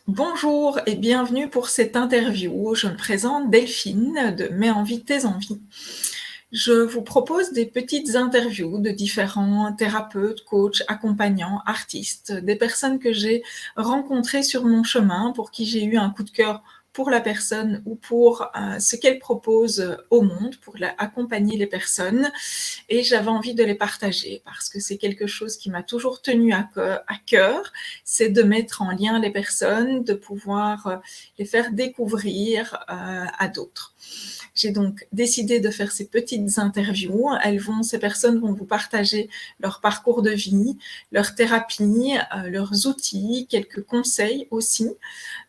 Bonjour et bienvenue pour cette interview. Je me présente Delphine de Mets en vie tes envies. Je vous propose des petites interviews de différents thérapeutes, coachs, accompagnants, artistes, des personnes que j'ai rencontrées sur mon chemin, pour qui j'ai eu un coup de cœur pour la personne ou pour ce qu'elle propose au monde, pour accompagner les personnes. Et j'avais envie de les partager parce que c'est quelque chose qui m'a toujours tenu à cœur, c'est de mettre en lien les personnes, de pouvoir les faire découvrir à d'autres. J'ai donc décidé de faire ces petites interviews. Ces personnes vont vous partager leur parcours de vie, leur thérapie, leurs outils, quelques conseils aussi.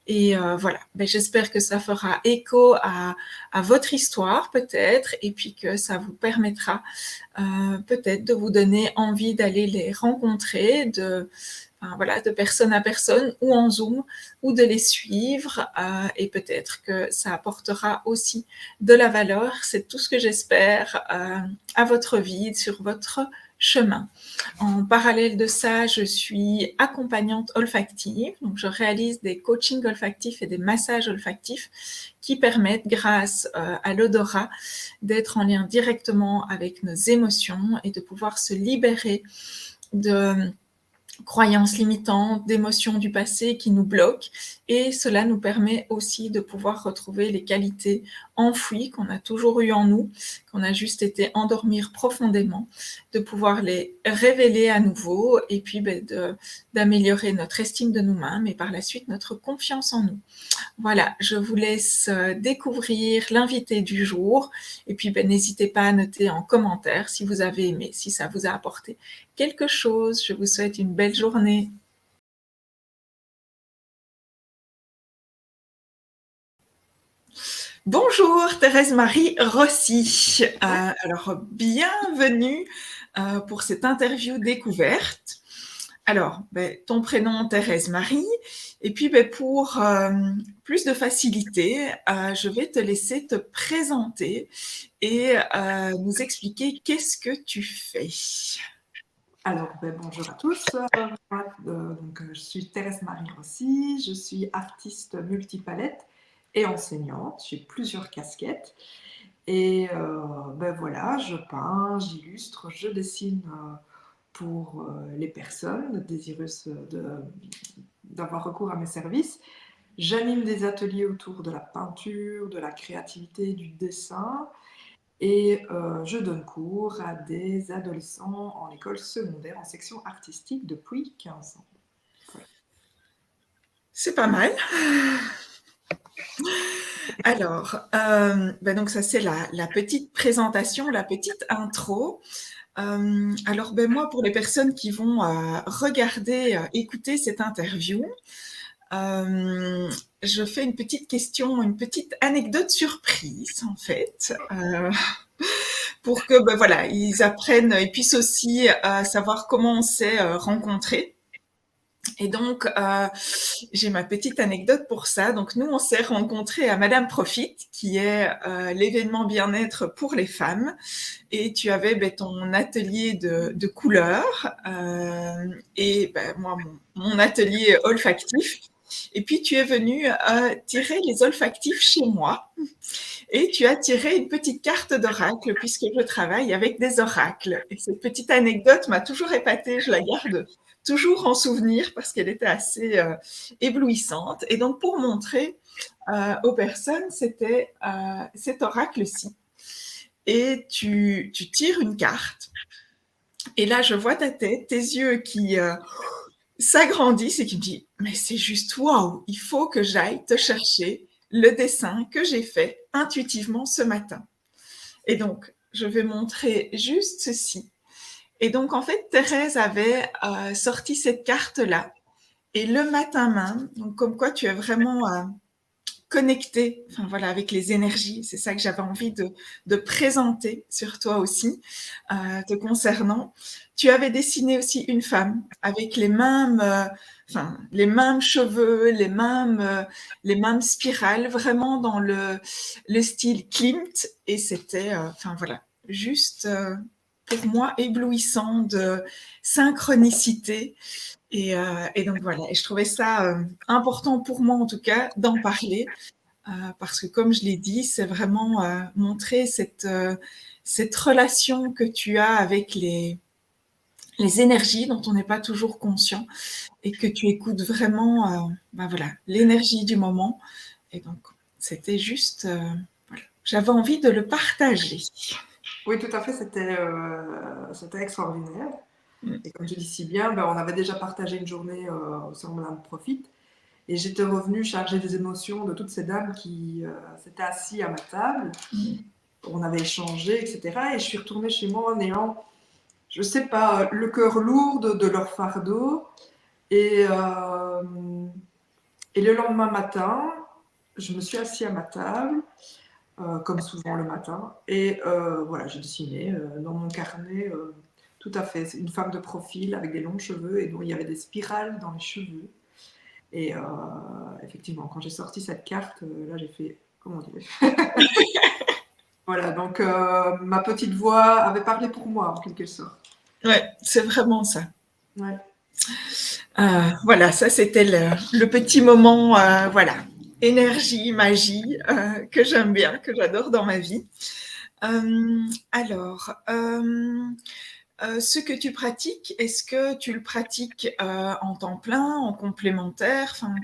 Et voilà, j'espère que ça fera écho à votre histoire peut-être, et puis que ça vous permettra peut-être de vous donner envie d'aller les rencontrer, de personne à personne ou en Zoom, ou de les suivre, et peut-être que ça apportera aussi de la valeur. C'est tout ce que j'espère à votre vie, sur votre chemin. En parallèle de ça, je suis accompagnante olfactive, donc je réalise des coachings olfactifs et des massages olfactifs qui permettent, grâce à l'odorat, d'être en lien directement avec nos émotions et de pouvoir se libérer de croyances limitantes, d'émotions du passé qui nous bloquent, et cela nous permet aussi de pouvoir retrouver les qualités enfouies qu'on a toujours eues en nous, qu'on a juste été endormir profondément, de pouvoir les révéler à nouveau, et puis d'améliorer notre estime de nous-mêmes et par la suite notre confiance en nous. Voilà, je vous laisse découvrir l'invité du jour, et puis n'hésitez pas à noter en commentaire si vous avez aimé, si ça vous a apporté quelque chose. Je vous souhaite une belle journée. Bonjour Thérèse-Marie Rossi. Alors, bienvenue pour cette interview découverte. Alors, ton prénom Thérèse-Marie, et puis pour plus de facilité, je vais te laisser te présenter et nous expliquer qu'est-ce que tu fais. Alors, bonjour à tous. Je suis Thérèse-Marie Rossi, je suis artiste multipalette et enseignante. J'ai plusieurs casquettes. Et voilà, je peins, j'illustre, je dessine pour les personnes désireuses d'avoir recours à mes services. J'anime des ateliers autour de la peinture, de la créativité, du dessin. Et je donne cours à des adolescents en école secondaire, en section artistique depuis 15 ans. Voilà. C'est pas mal. Alors, donc ça c'est la petite présentation, la petite intro. Alors moi, pour les personnes qui vont regarder, écouter cette interview, je fais une petite question, une petite anecdote surprise en fait, pour que voilà, ils apprennent et puissent aussi savoir comment on s'est rencontrés. Et donc, j'ai ma petite anecdote pour ça. Donc, nous, on s'est rencontrés à Madame Profit, qui est l'événement bien-être pour les femmes. Et tu avais ton atelier de couleurs et moi, mon atelier olfactif. Et puis, tu es venu tirer les olfactifs chez moi. Et tu as tiré une petite carte d'oracle, puisque je travaille avec des oracles. Et cette petite anecdote m'a toujours épatée, je la garde toujours en souvenir parce qu'elle était assez éblouissante. Et donc, pour montrer aux personnes, c'était cet oracle-ci. Et tu tires une carte. Et là, je vois ta tête, tes yeux qui s'agrandissent et qui me disent « Mais c'est juste waouh, il faut que j'aille te chercher le dessin que j'ai fait intuitivement ce matin. » Et donc, je vais montrer juste ceci. Et donc, en fait, Thérèse avait sorti cette carte-là. Et le matin même, donc comme quoi tu es vraiment connecté, enfin voilà, avec les énergies. C'est ça que j'avais envie de présenter sur toi aussi, te concernant. Tu avais dessiné aussi une femme avec les mêmes, les mêmes cheveux, les mêmes spirales, vraiment dans le style Klimt. Et c'était, voilà, juste pour moi éblouissant de synchronicité. Et donc voilà, et je trouvais ça important pour moi en tout cas d'en parler, parce que comme je l'ai dit, c'est vraiment montrer cette relation que tu as avec les énergies dont on n'est pas toujours conscient et que tu écoutes vraiment ben voilà, l'énergie du moment. Et donc, c'était juste, voilà, j'avais envie de le partager. Oui, tout à fait, c'était extraordinaire. Mm. Et comme tu dis si bien, ben, on avait déjà partagé une journée sur Madame Profite. Et j'étais revenue chargée des émotions de toutes ces dames qui s'étaient assises à ma table. Mm. On avait échangé, etc. Et je suis retournée chez moi en ayant, je sais pas, le cœur lourd de leur fardeau. Et, euh, et le lendemain matin, je me suis assise à ma table, comme souvent le matin. Et voilà, j'ai dessiné dans mon carnet, tout à fait, une femme de profil avec des longs cheveux et dont il y avait des spirales dans les cheveux. Et effectivement, quand j'ai sorti cette carte, là j'ai fait, comment dire. Voilà, donc ma petite voix avait parlé pour moi en quelque sorte. Ouais, c'est vraiment ça. Ouais. Voilà, ça c'était le petit moment, voilà, énergie, magie, que j'aime bien, que j'adore dans ma vie. Alors, ce que tu pratiques, est-ce que tu le pratiques en temps plein, en complémentaire? Enfin,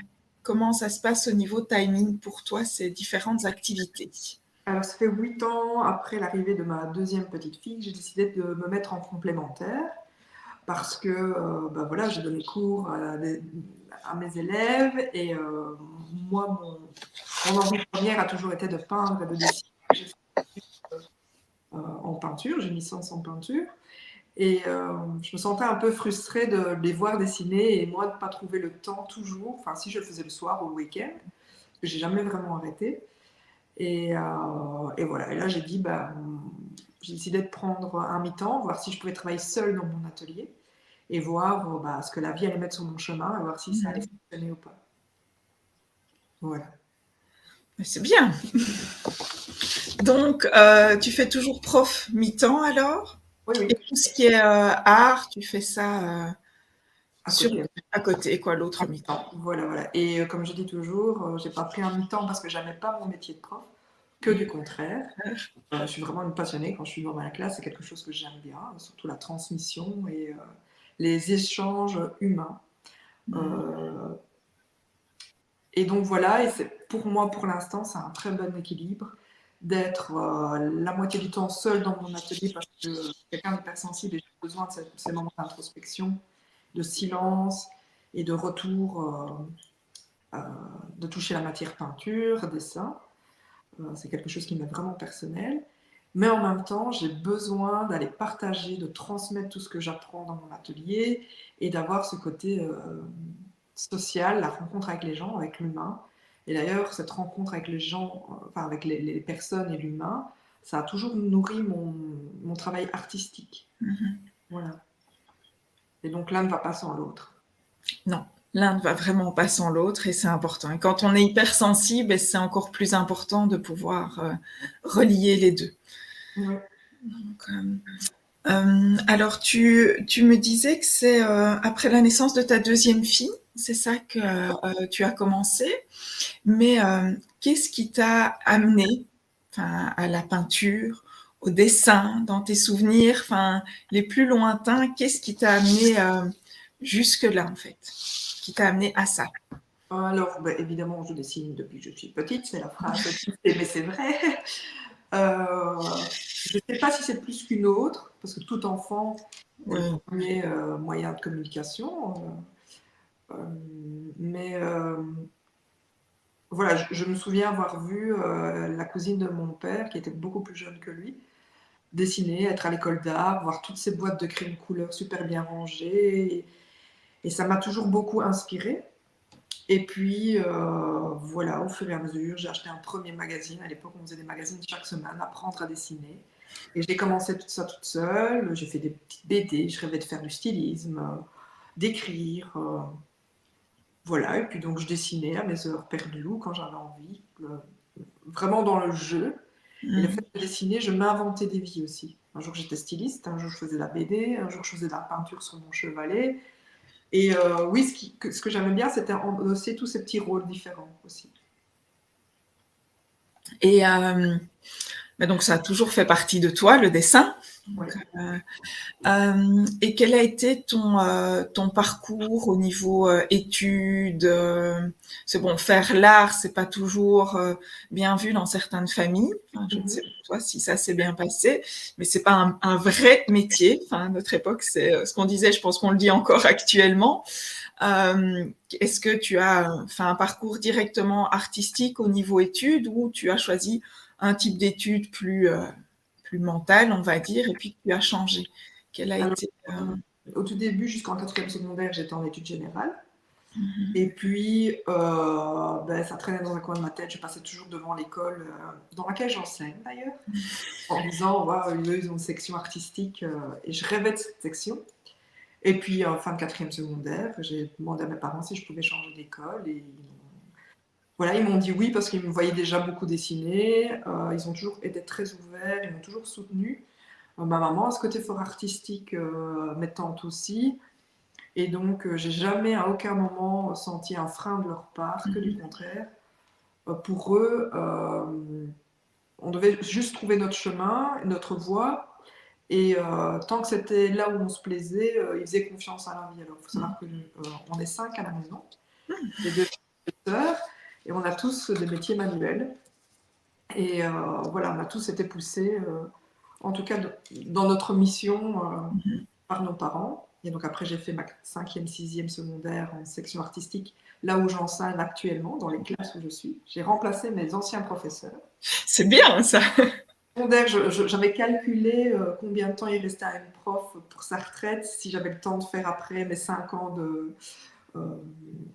comment ça se passe au niveau timing pour toi, ces différentes activités? Alors ça fait 8 ans après l'arrivée de ma deuxième petite fille que j'ai décidé de me mettre en complémentaire parce que bah voilà, j'ai donné cours à mes élèves et moi, mon envie première a toujours été de peindre et de dessiner. J'ai fait en peinture, j'ai une licence en peinture. Et je me sentais un peu frustrée de les voir dessiner et moi de ne pas trouver le temps toujours. Enfin, si je le faisais le soir ou le week-end, parce que j'ai jamais vraiment arrêté. Et voilà. Et là, j'ai dit, bah, j'ai décidé de prendre un mi-temps, voir si je pouvais travailler seule dans mon atelier et voir bah, ce que la vie allait mettre sur mon chemin et voir si ça allait fonctionner ou pas. Voilà. C'est bien. Donc, tu fais toujours prof mi-temps alors? Oui, oui. Et tout ce qui est art, tu fais ça À côté. à côté, quoi, l'autre mi-temps. Voilà, voilà. Et comme je dis toujours, j'ai pas pris un mi-temps parce que j'aimais pas mon métier de prof, que du contraire. Je suis vraiment une passionnée quand je suis dans ma classe, c'est quelque chose que j'aime bien, surtout la transmission et les échanges humains. Et donc voilà, et c'est pour moi pour l'instant, c'est un très bon équilibre d'être la moitié du temps seule dans mon atelier parce que je suis quelqu'un d'hypersensible et j'ai besoin de ces moments d'introspection, de silence et de retour, de toucher la matière peinture, dessin. C'est quelque chose qui m'est vraiment personnel. Mais en même temps, j'ai besoin d'aller partager, de transmettre tout ce que j'apprends dans mon atelier et d'avoir ce côté social, la rencontre avec les gens, avec l'humain. Et d'ailleurs, cette rencontre avec les gens, enfin avec les personnes et l'humain, ça a toujours nourri mon travail artistique. Voilà. Et donc l'un ne va pas sans l'autre. Non, l'un ne va vraiment pas sans l'autre et c'est important. Et quand on est hypersensible, c'est encore plus important de pouvoir relier les deux. Ouais. Donc, alors, tu me disais que c'est après la naissance de ta deuxième fille, c'est ça que tu as commencé. Mais qu'est-ce qui t'a amené, enfin, à la peinture, au dessin, dans tes souvenirs, enfin, les plus lointains, qu'est-ce qui t'a amené jusque-là, en fait, qui t'a amené à ça? Alors, bah, évidemment, je dessine depuis que je suis petite, c'est la phrase cliché, mais c'est vrai. Je ne sais pas si c'est plus qu'une autre, parce que tout enfant est le Ouais. premier moyen de communication. Mais voilà, je me souviens avoir vu la cousine de mon père, qui était beaucoup plus jeune que lui, dessiner, être à l'école d'art, voir toutes ces boîtes de crayons couleur super bien rangées. Et ça m'a toujours beaucoup inspirée. Et puis, voilà, au fur et à mesure, j'ai acheté un premier magazine. À l'époque, on faisait des magazines chaque semaine, apprendre à dessiner. Et j'ai commencé tout ça toute seule. J'ai fait des petites BD, je rêvais de faire du stylisme, d'écrire. Voilà, et puis donc je dessinais à mes heures perdues ou quand j'avais envie, vraiment dans le jeu. Et le fait de dessiner, je m'inventais des vies aussi. Un jour, j'étais styliste, un jour, je faisais de la BD, un jour, je faisais de la peinture sur mon chevalet. Et oui, ce que j'aimais bien, c'était endosser tous ces petits rôles différents aussi. Et donc, ça a toujours fait partie de toi, le dessin. Oui. Donc, et quel a été ton parcours au niveau études c'est bon, faire l'art, c'est pas toujours bien vu dans certaines familles. Enfin, je ne sais pas toi si ça s'est bien passé, mais c'est pas un vrai métier. Enfin, à notre époque, c'est ce qu'on disait. Je pense qu'on le dit encore actuellement. Est-ce que tu as fait un parcours directement artistique au niveau études ou tu as choisi un type d'études plus mentales, on va dire, et puis tu as changé? Quel a Alors, été au tout début, jusqu'en 4e secondaire, j'étais en études générales. Et puis, ça traînait dans un coin de ma tête. Je passais toujours devant l'école dans laquelle j'enseigne d'ailleurs, en disant, waouh, eux, ils ont une section artistique et je rêvais de cette section. Et puis, en fin de 4e secondaire, j'ai demandé à mes parents si je pouvais changer d'école. Et voilà, ils m'ont dit oui parce qu'ils me voyaient déjà beaucoup dessiner. Ils ont toujours été très ouverts, ils m'ont toujours soutenue. Ma maman a ce côté fort artistique, mes tantes aussi. Et donc, j'ai jamais à aucun moment senti un frein de leur part, que du contraire. Pour eux, on devait juste trouver notre chemin, notre voie. Et tant que c'était là où on se plaisait, ils faisaient confiance à la vie. Alors, il faut savoir qu'on est 5 à la maison, j'ai 2 sœurs, et on a tous des métiers manuels. Et voilà, on a tous été poussés, en tout cas dans notre mission par nos parents. Et donc après, j'ai fait ma 5e, 6e secondaire en section artistique, là où j'enseigne actuellement, dans les classes où je suis. J'ai remplacé mes anciens professeurs. C'est bien ça. Secondaire, j'avais calculé combien de temps il restait à une prof pour sa retraite, si j'avais le temps de faire après mes 5 ans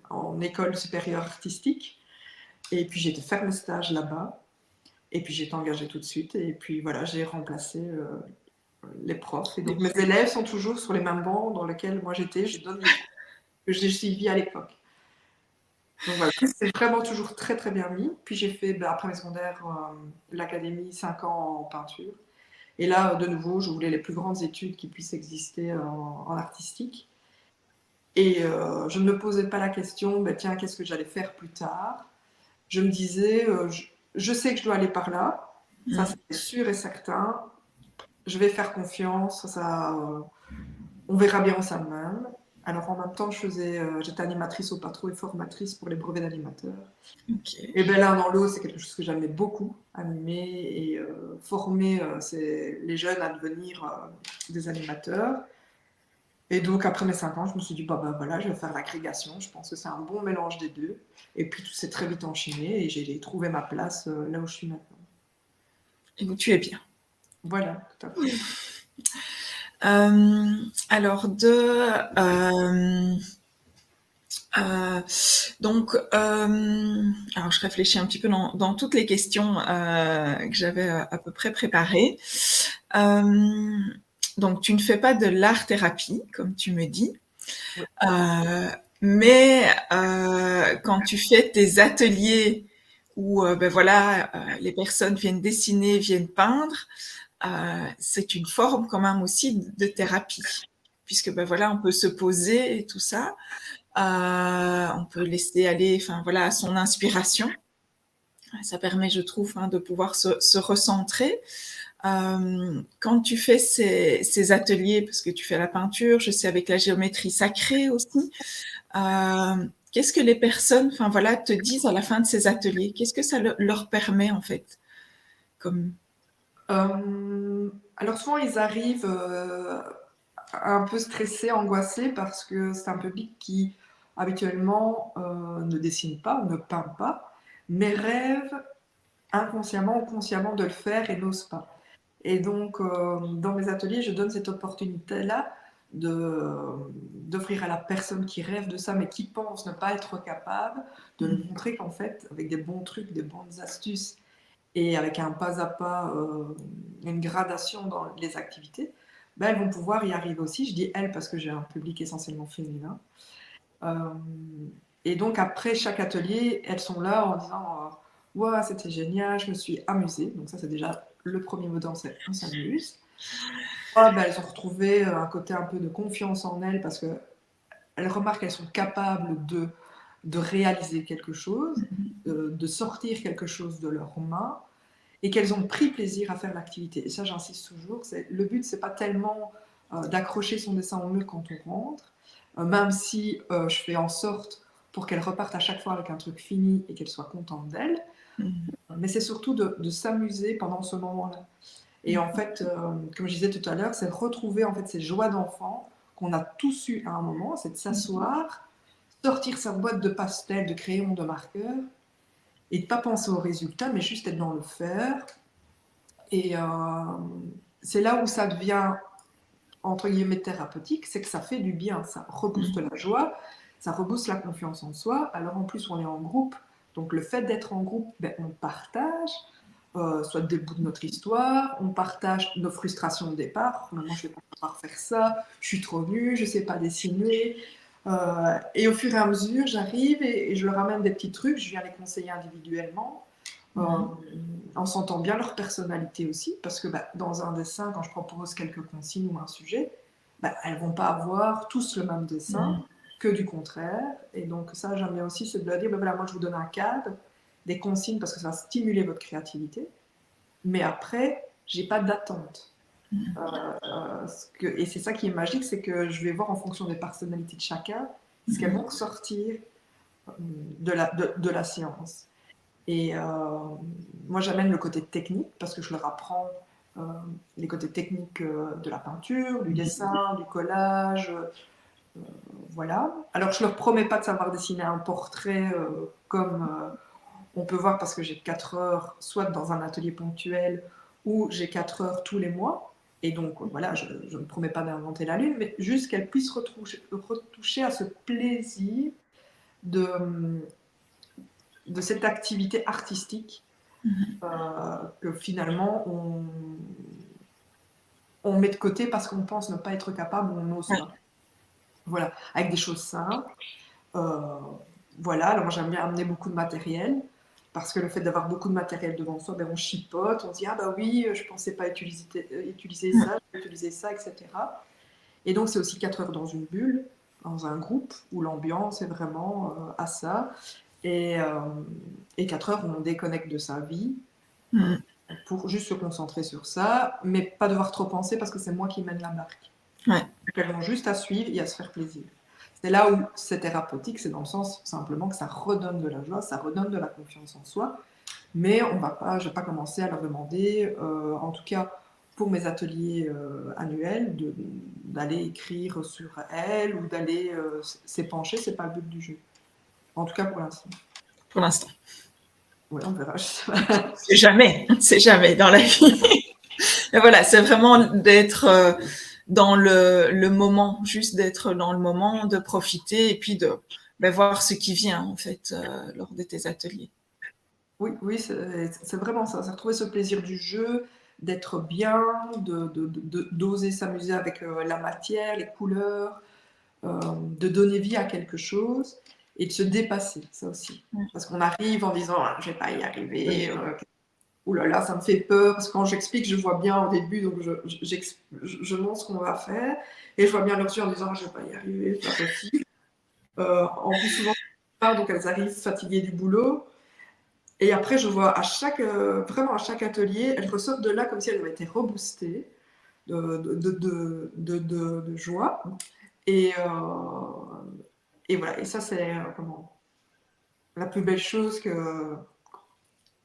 en école supérieure artistique. Et puis j'ai été faire mes stages là-bas. Et puis j'ai été engagée tout de suite. Et puis voilà, j'ai remplacé les profs. Et donc mes élèves sont toujours sur les mêmes bancs dans lesquels moi j'étais. Je donne les cours que j'ai suivis à l'époque. Donc voilà, c'est vraiment toujours très très bien mis. Puis j'ai fait, après mes secondaires, l'académie, 5 ans en peinture. Et là, de nouveau, je voulais les plus grandes études qui puissent exister en artistique. Et je ne me posais pas la question, tiens, qu'est-ce que j'allais faire plus tard? Je me disais, je sais que je dois aller par là, ça c'est sûr et certain. Je vais faire confiance, on verra bien où ça me mène. Alors en même temps, j'étais animatrice au patro et formatrice pour les brevets d'animateurs. Okay. Et l'un dans l'autre, c'est quelque chose que j'aimais beaucoup, animer et former les jeunes à devenir des animateurs. Et donc après mes 5 ans, je me suis dit, voilà, je vais faire l'agrégation. Je pense que c'est un bon mélange des deux. Et puis tout s'est très vite enchaîné et j'ai trouvé ma place là où je suis maintenant. Et où tu es bien. Voilà, tout à fait. Alors alors je réfléchis un petit peu dans toutes les questions que j'avais à peu près préparées. Donc tu ne fais pas de l'art-thérapie, comme tu me dis, Oui. mais quand tu fais tes ateliers où les personnes viennent dessiner, viennent peindre, c'est une forme quand même aussi de thérapie, puisque on peut se poser et tout ça. On peut laisser aller à son inspiration. Ça permet, je trouve, de pouvoir se recentrer. Quand tu fais ces ateliers, parce que tu fais la peinture, je sais avec la géométrie sacrée aussi, qu'est-ce que les personnes te disent à la fin de ces ateliers? Qu'est-ce que ça leur permet en fait comme... Alors souvent, ils arrivent un peu stressés, angoissés, parce que c'est un public qui habituellement ne dessine pas ou ne peint pas, mais rêve inconsciemment ou consciemment de le faire et n'ose pas. Et donc, dans mes ateliers, je donne cette opportunité-là d'offrir à la personne qui rêve de ça, mais qui pense ne pas être capable, de lui montrer qu'en fait, avec des bons trucs, des bonnes astuces, et avec un pas à pas, une gradation dans les activités, elles vont pouvoir y arriver aussi. Je dis elles parce que j'ai un public essentiellement féminin. Et donc après chaque atelier, elles sont là en disant « Wow, c'était génial, je me suis amusée ». Donc ça, c'est déjà le premier mot d'enseignement, on s'amuse. Ah, ben, elles ont retrouvé un côté un peu de confiance en elles parce qu'elles remarquent qu'elles sont capables de réaliser quelque chose, de sortir quelque chose de leurs mains et qu'elles ont pris plaisir à faire l'activité. Et ça, j'insiste toujours, le but, c'est pas tellement d'accrocher son dessin au mur quand on rentre, même si je fais en sorte pour qu'elles repartent à chaque fois avec un truc fini et qu'elles soient contentes d'elles, mais c'est surtout de s'amuser pendant ce moment-là. Et en fait, comme je disais tout à l'heure, c'est retrouver en fait ces joies d'enfant qu'on a tous eu à un moment, c'est de s'asseoir, sortir sa boîte de pastels, de crayons, de marqueurs, et de pas penser au résultat, mais juste être dans le faire. Et c'est là où ça devient, entre guillemets, thérapeutique, c'est que ça fait du bien, ça rebooste la joie, ça rebooste la confiance en soi. Alors en plus, on est en groupe, donc le fait d'être en groupe, ben, on partage, soit des bouts de notre histoire, on partage nos frustrations au départ. Moi, je ne vais pas pouvoir faire ça, je suis trop nulle, je ne sais pas dessiner. Et au fur et à mesure, j'arrive et je leur ramène des petits trucs, je viens les conseiller individuellement. En sentant bien leur personnalité aussi, parce que bah, dans un dessin, quand je propose quelques consignes ou un sujet, bah, elles ne vont pas avoir tous le même dessin, que du contraire. Et donc ça, j'aime bien aussi, c'est de leur dire, bah, voilà, moi je vous donne un cadre, des consignes, parce que ça va stimuler votre créativité, mais après, j'ai pas d'attente. Et c'est ça qui est magique, c'est que je vais voir en fonction des personnalités de chacun, ce qu'elles vont ressortir de la séance. Et moi, j'amène le côté technique parce que je leur apprends les côtés techniques de la peinture, du dessin, du collage. Voilà. Alors, je leur promets pas de savoir dessiner un portrait comme on peut voir parce que j'ai 4 heures, soit dans un atelier ponctuel ou j'ai 4 heures tous les mois. Et donc, voilà, je ne promets pas d'inventer la lune, mais juste qu'elles puissent retoucher à ce plaisir de, de cette activité artistique que finalement on met de côté parce qu'on pense ne pas être capable ou on n'ose pas. Voilà, avec des choses simples. Voilà, alors moi j'aime bien amener beaucoup de matériel parce que le fait d'avoir beaucoup de matériel devant soi, ben on chipote, on se dit ah bah oui, je pensais pas utiliser ça, utiliser ça, etc. Et donc c'est aussi 4 heures dans une bulle, dans un groupe où l'ambiance est vraiment à ça. Et 4 heures où on déconnecte de sa vie pour juste se concentrer sur ça, mais pas devoir trop penser parce que c'est moi qui mène la barque. Ouais. Donc elles ont juste à suivre et à se faire plaisir. C'est là où c'est thérapeutique, c'est dans le sens simplement que ça redonne de la joie, ça redonne de la confiance en soi, mais je ne vais pas commencer à leur demander, en tout cas pour mes ateliers annuels, d'aller écrire sur elles ou d'aller s'épancher, c'est pas le but du jeu. En tout cas pour l'instant. Pour l'instant. Oui, on verra. C'est jamais dans la vie. Et voilà, c'est vraiment d'être dans le moment, juste d'être dans le moment, de profiter et puis de voir ce qui vient en fait lors de tes ateliers. Oui, oui, c'est vraiment ça. C'est retrouver ce plaisir du jeu, d'être bien, d'oser s'amuser avec la matière, les couleurs, de donner vie à quelque chose et de se dépasser, ça aussi. Parce qu'on arrive en disant ah, je vais pas y arriver, ouh là là, ça me fait peur, parce que quand j'explique, je vois bien au début, donc je montre ce qu'on va faire, et je vois bien leurs yeux en disant ah, je vais pas y arriver, c'est pas possible. En plus, souvent, donc elles arrivent fatiguées du boulot. Et après, je vois vraiment à chaque atelier, elles ressortent de là comme si elles avaient été reboostées de joie. Et, voilà, et ça, c'est la plus belle chose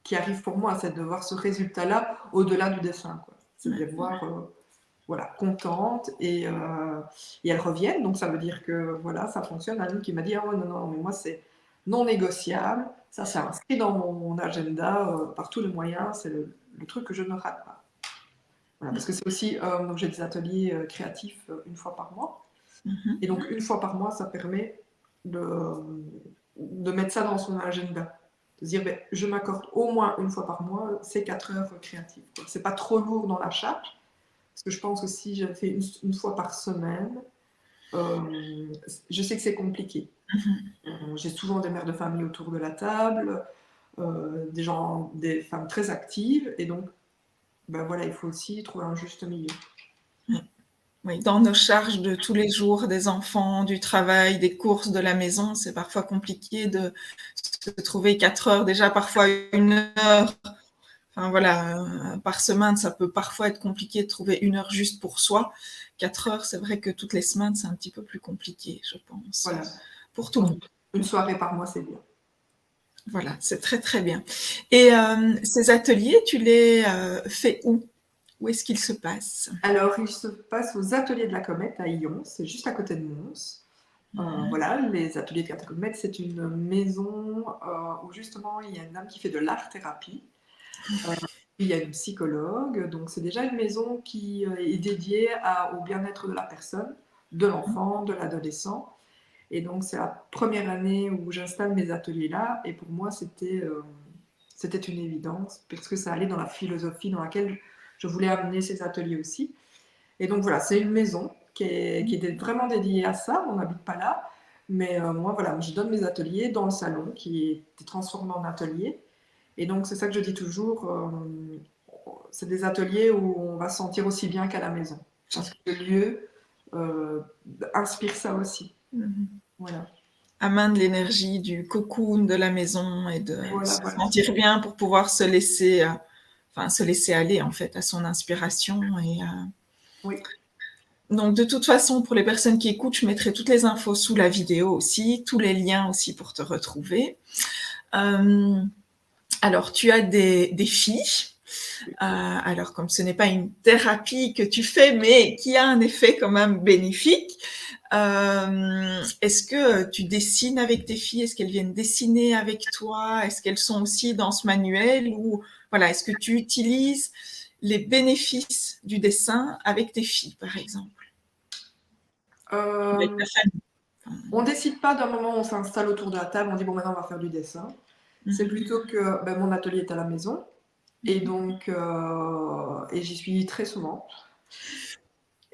qui arrive pour moi, c'est de voir ce résultat-là au-delà du dessin. C'est de les voir voilà, contentes et elles reviennent. Donc ça veut dire que voilà, ça fonctionne. Anne qui m'a dit oh, non, mais moi c'est non négociable. Ça, c'est inscrit dans mon agenda par tous les moyens. C'est le truc que je ne rate pas. Voilà, parce que c'est aussi, donc j'ai des ateliers créatifs une fois par mois. Et donc une fois par mois, ça permet de mettre ça dans son agenda. De se dire, ben, je m'accorde au moins une fois par mois ces 4 heures créatives. C'est pas trop lourd dans la charge. Parce que je pense que si je fais une fois par semaine, je sais que c'est compliqué. J'ai souvent des mères de famille autour de la table, des femmes très actives, et donc ben voilà, il faut aussi trouver un juste milieu. Oui, dans nos charges de tous les jours, des enfants, du travail, des courses, de la maison, c'est parfois compliqué de se trouver 4 heures, déjà parfois 1 heure. Enfin voilà, par semaine, ça peut parfois être compliqué de trouver 1 heure juste pour soi. 4 heures, c'est vrai que toutes les semaines, c'est un petit peu plus compliqué, je pense, Voilà. pour tout le monde. Une soirée par mois, c'est bien. Voilà, c'est très très bien. Et ces ateliers, tu les fais où? Où est-ce qu'ils se passent? Alors, il se passe aux Ateliers de la Comète à Yons, c'est juste à côté de Mons. Voilà, les Ateliers de la Comète, c'est une maison où justement il y a une dame qui fait de l'art-thérapie. Il y a une psychologue, donc c'est déjà une maison qui est dédiée au bien-être de la personne, de l'enfant, de l'adolescent. Et donc c'est la première année où j'installe mes ateliers là, et pour moi c'était une évidence, parce que ça allait dans la philosophie dans laquelle je voulais amener ces ateliers aussi. Et donc voilà, c'est une maison qui est vraiment dédiée à ça, on n'habite pas là, mais moi voilà, je donne mes ateliers dans le salon qui est transformé en atelier. Et donc c'est ça que je dis toujours, c'est des ateliers où on va se sentir aussi bien qu'à la maison, parce que le lieu euh, inspire ça aussi. Voilà. Amène l'énergie du cocoon de la maison et de Voilà, se voilà. sentir bien pour pouvoir se laisser, enfin, se laisser aller en fait à son inspiration. Et, Oui. donc de toute façon, pour les personnes qui écoutent, je mettrai toutes les infos sous la vidéo aussi, tous les liens aussi pour te retrouver. Alors, tu as des filles. Alors, comme ce n'est pas une thérapie que tu fais, mais qui a un effet quand même bénéfique, est-ce que tu dessines avec tes filles? Est-ce qu'elles viennent dessiner avec toi? Est-ce qu'elles sont aussi dans ce manuel? Ou voilà, est-ce que tu utilises les bénéfices du dessin avec tes filles, par exemple? Avec ta famille? On ne décide pas d'un moment où on s'installe autour de la table, on dit bon maintenant on va faire du dessin. C'est plutôt que mon atelier est à la maison et donc et j'y suis très souvent.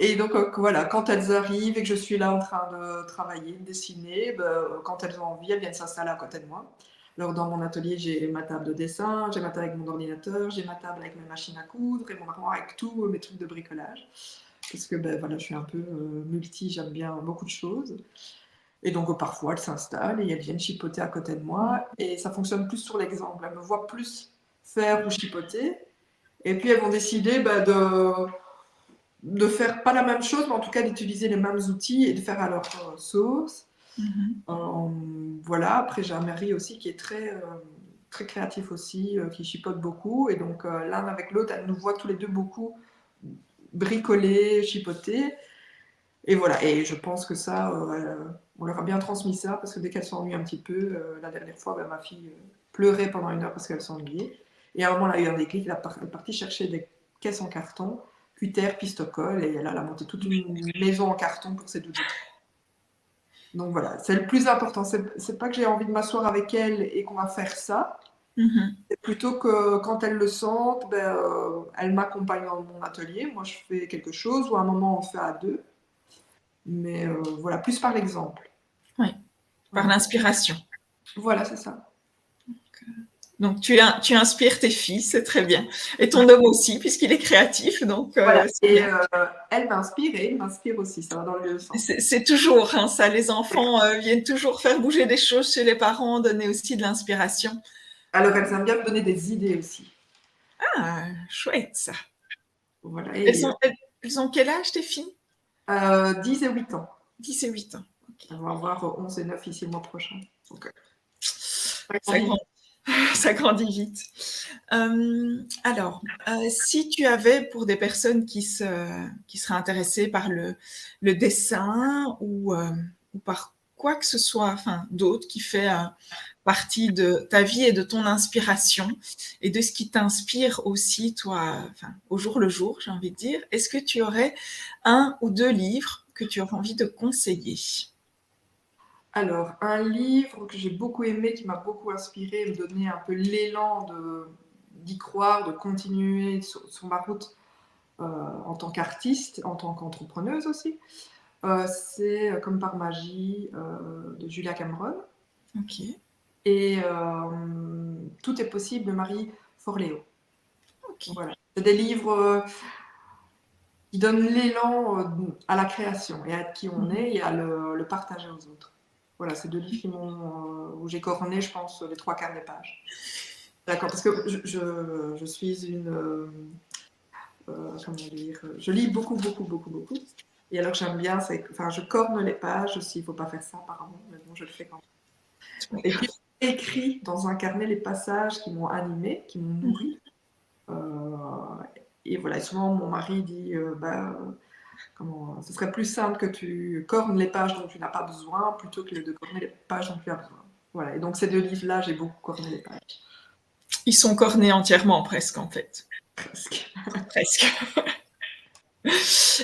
Et donc voilà, quand elles arrivent et que je suis là en train de travailler, de dessiner, quand elles ont envie, elles viennent s'installer à côté de moi. Alors dans mon atelier, j'ai ma table de dessin, j'ai ma table avec mon ordinateur, j'ai ma table avec mes machines à coudre et mon armoire avec tous mes trucs de bricolage. Parce que voilà, je suis un peu multi, j'aime bien beaucoup de choses. Et donc parfois elles s'installent et elles viennent chipoter à côté de moi et ça fonctionne plus sur l'exemple. Elles me voient plus faire ou chipoter et puis elles vont décider de faire pas la même chose, mais en tout cas d'utiliser les mêmes outils et de faire à leur sauce. Voilà, après j'ai un mari aussi qui est très créatif aussi, qui chipote beaucoup et donc l'un avec l'autre, elles nous voient tous les deux beaucoup bricoler, chipoter. Et voilà, et je pense que ça, on leur a bien transmis ça, parce que dès qu'elle s'ennuie un petit peu, la dernière fois, ma fille pleurait pendant 1 heure parce qu'elle s'ennuyait. Et à un moment, elle a eu un déclic, elle est partie chercher des caisses en carton, cutter, pistocole, et elle a monté toute une maison en carton pour ses doudous. Donc voilà, c'est le plus important. C'est pas que j'ai envie de m'asseoir avec elle et qu'on va faire ça, c'est plutôt que quand elles le sentent, elles m'accompagnent dans mon atelier, moi je fais quelque chose, ou à un moment on fait à deux. Mais voilà, plus par l'exemple. Oui, par l'inspiration. Voilà, c'est ça. Donc tu inspires tes filles, c'est très bien. Et ton homme aussi, puisqu'il est créatif, donc Voilà. c'est Et bien. elle m'inspire et il m'inspire aussi, ça va dans le sens. C'est toujours hein, ça, les enfants viennent toujours faire bouger des choses chez les parents, donner aussi de l'inspiration. Alors, elles aiment bien me donner des idées aussi. Ah, chouette ça. Voilà. Elles Et ont, elles ont quel âge tes filles? 10 et 8 ans. 10 et 8 ans. Okay. On va avoir 11 et 9 ici le mois prochain. Donc, ça grandit vite. Alors, si tu avais pour des personnes qui seraient intéressées par le dessin ou par quoi que ce soit, enfin d'autres qui fait partie de ta vie et de ton inspiration et de ce qui t'inspire aussi toi, enfin au jour le jour, j'ai envie de dire, est-ce que tu aurais 1 ou 2 livres que tu aurais envie de conseiller? alors, un livre que j'ai beaucoup aimé, qui m'a beaucoup inspiré, me donner un peu l'élan d'y croire, de continuer sur ma route en tant qu'artiste, en tant qu'entrepreneuse aussi. C'est Comme par magie de Julia Cameron. Ok. Et Tout est possible de Marie Forleo. Ok. Voilà. C'est des livres qui donnent l'élan à la création et à qui on est et à le partager aux autres. Voilà, c'est 2 livres où j'ai corné, je pense, les 3/4 des pages. D'accord, parce que je suis comment dire, je lis beaucoup, beaucoup, beaucoup, beaucoup. Et alors j'aime bien, je corne les pages aussi, il ne faut pas faire ça apparemment, mais bon, je le fais quand même. Et puis j'écris dans un carnet les passages qui m'ont animé, qui m'ont nourri. Et voilà, et souvent mon mari dit, ce serait plus simple que tu cornes les pages dont tu n'as pas besoin plutôt que de corner les pages dont tu as besoin. Voilà, et donc ces 2 livres-là, j'ai beaucoup corné les pages. Ils sont cornés entièrement presque en fait. Presque. Presque.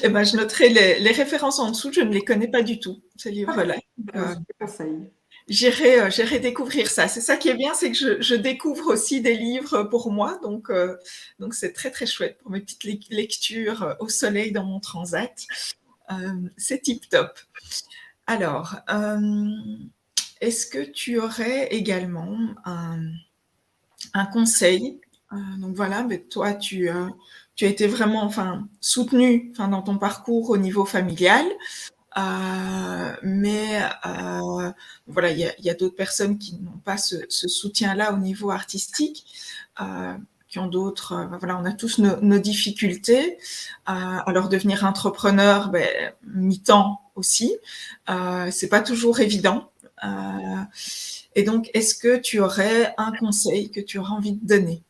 Eh ben, je noterai les références en dessous, je ne les connais pas du tout, ces livres-là. Je conseille. J'irai découvrir ça. C'est ça qui est bien, c'est que je découvre aussi des livres pour moi, donc c'est très très chouette pour mes petites lectures au soleil dans mon transat. C'est tip top. Alors, est-ce que tu aurais également un conseil? Donc voilà, mais toi tu as été vraiment soutenu dans ton parcours au niveau familial. Mais voilà, il y a d'autres personnes qui n'ont pas ce soutien-là au niveau artistique, qui ont d'autres. Voilà, on a tous nos difficultés. Alors devenir entrepreneur, mi-temps aussi, c'est pas toujours évident. Et donc, est-ce que tu aurais un conseil que tu aurais envie de donner,